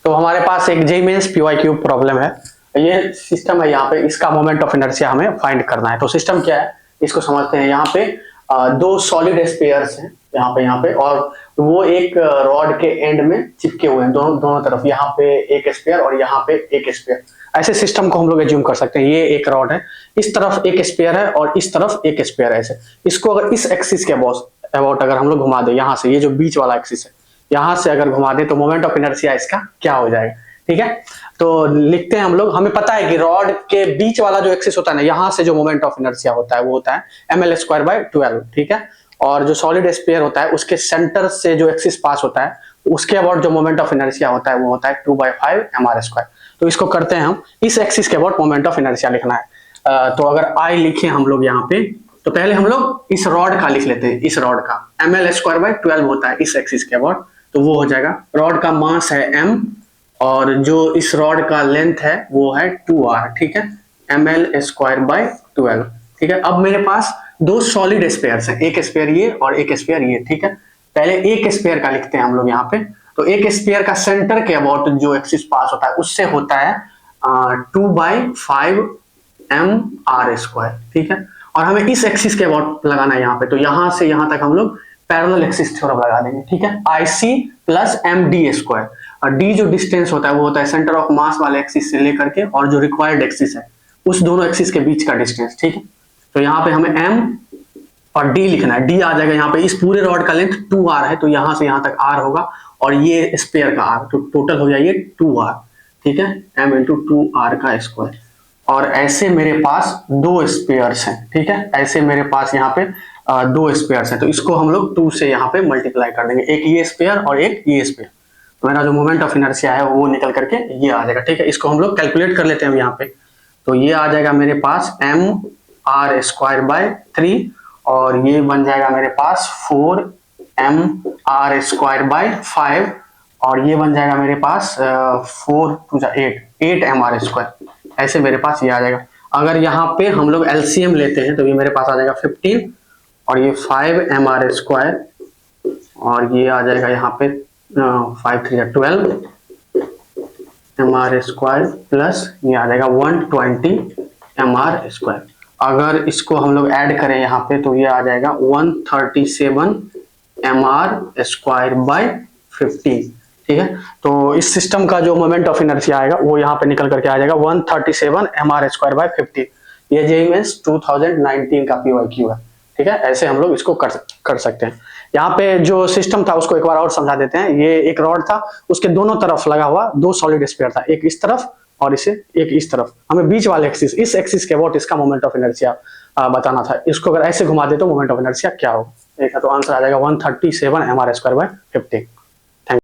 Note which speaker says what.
Speaker 1: तो हमारे पास एक जेईई मेंस पीवाईक्यू प्रॉब्लम है। ये सिस्टम है, यहाँ पे इसका मोमेंट ऑफ इनर्शिया हमें फाइंड करना है। तो सिस्टम क्या है इसको समझते हैं। यहाँ पे दो सॉलिड स्पेयर्स हैं, यहाँ पे और वो एक रॉड के एंड में चिपके हुए हैं, दोनों तरफ। यहाँ पे एक स्पेयर और यहाँ पे एक स्पेयर। ऐसे सिस्टम को हम लोग एज्यूम कर सकते हैं। ये एक रॉड है, इस तरफ एक स्पेयर है और इस तरफ एक स्पेयर है। ऐसे इसको अगर इस एक्सिस के अबाउट अगर हम लोग घुमा दे, यहाँ से ये जो बीच वाला एक्सिस है यहाँ से अगर घुमा दे तो मोमेंट ऑफ इनर्शिया इसका क्या हो जाएगा। ठीक है, तो लिखते हैं हम लोग। हमें पता है कि रॉड के बीच वाला जो एक्सिस होता है ना, यहाँ से जो मोमेंट ऑफ इनर्शिया होता है वो होता है ml²/12। ठीक है, और जो सॉलिड स्फीयर होता है उसके सेंटर से जो एक्सिस पास होता है उसके अबाउट जो मोमेंट ऑफ इनर्शिया होता है वो होता है 2/5 mr²। तो इसको करते हैं हम, इस एक्सिस के अबाउट मोमेंट ऑफ इनर्शिया लिखना है। तो अगर I लिखे हम लोग यहाँ पे, तो पहले हम लोग इस रॉड का लिख लेते हैं। इस रॉड का ml²/12 होता है इस एक्सिस के अबाउट, तो वो हो जाएगा। रॉड का मास है m और जो इस रॉड का लेंथ है वो है 2r। ठीक है, ml²/12। ठीक है, अब मेरे पास दो सॉलिड स्पेयर्स हैं, एक स्पेयर ये और एक स्पेयर ये। ठीक है, पहले एक स्पेयर का लिखते हैं हम लोग यहाँ पे। तो एक स्पेयर का सेंटर के अबाउट जो एक्सिस पास होता है उससे होता है 2/5 mr²। ठीक है, और हमें इस एक्सिस के अबाउट लगाना है यहाँ पे। तो यहाँ से यहाँ तक हम लोग पैरेलल एक्सिस थ्योरम लगा देंगे। ठीक है, IC + md²। और d जो डिस्टेंस होता है वो होता है सेंटर ऑफ मास वाले एक्सिस से लेकर के और जो रिक्वायर्ड एक्सिस है उस दोनों एक्सिस के बीच का डिस्टेंस। ठीक है, तो यहाँ पे हमें m और d लिखना है। d आ जाएगा यहाँ पे, इस पूरे रॉड का लेंथ 2r है तो यहाँ से यहाँ तक r होगा और ये स्पेयर का r, तो टोटल हो जाएगा 2r। ठीक है, m × 2r²। और ऐसे मेरे पास दो स्पेयर्स हैं। ठीक है, ऐसे मेरे पास यहाँ पे दो स्पेयर्स हैं, तो इसको हम लोग 2 से यहाँ पे मल्टीप्लाई कर देंगे, एक ये स्पेयर और एक ये स्पेयर। तो मेरा जो मोमेंट ऑफ इनर्शिया है वो निकल करके ये आ जाएगा। ठीक है, इसको हम लोग कैलकुलेट कर लेते हैं यहाँ पे। तो ये आ जाएगा मेरे पास mr²/3 और ये बन जाएगा मेरे पास 4 mr²/5 और ये बन जाएगा मेरे पास 4 × 8 mr²। ऐसे मेरे पास ये आ जाएगा। अगर यहाँ पे हम लोग LCM लेते हैं तो ये मेरे पास आ जाएगा 15 और ये 5 mr² और ये आ जाएगा यहाँ पे 5 × 3 = 12 mr² प्लस ये आ जाएगा 120 mr²। अगर इसको हम लोग ऐड करें यहाँ पे तो ये आ जाएगा 137 mr²/15। ठीक है, तो इस सिस्टम का जो मोमेंट ऑफ इनर्शिया आएगा वो यहाँ पे निकल करके आ जाएगा 137 mr²/15। ये जेईई मेंस 2019 का पीवाईक्यू है। ठीक है, ऐसे हम लोग इसको कर सकते हैं। यहाँ पे जो सिस्टम था उसको एक बार और समझा देते हैं। ये एक रॉड था, उसके दोनों तरफ लगा हुआ दो सॉलिड स्फीयर था, एक इस तरफ और इसे एक इस तरफ। हमें बीच वाले एक्सिस, इस एक्सिस के अबाउट इसका मोमेंट ऑफ इनर्शिया बताना था। इसको अगर ऐसे घुमा दे तो मोमेंट ऑफ इनर्शिया क्या होगा। तो आंसर आ जाएगा 137 mr²/15।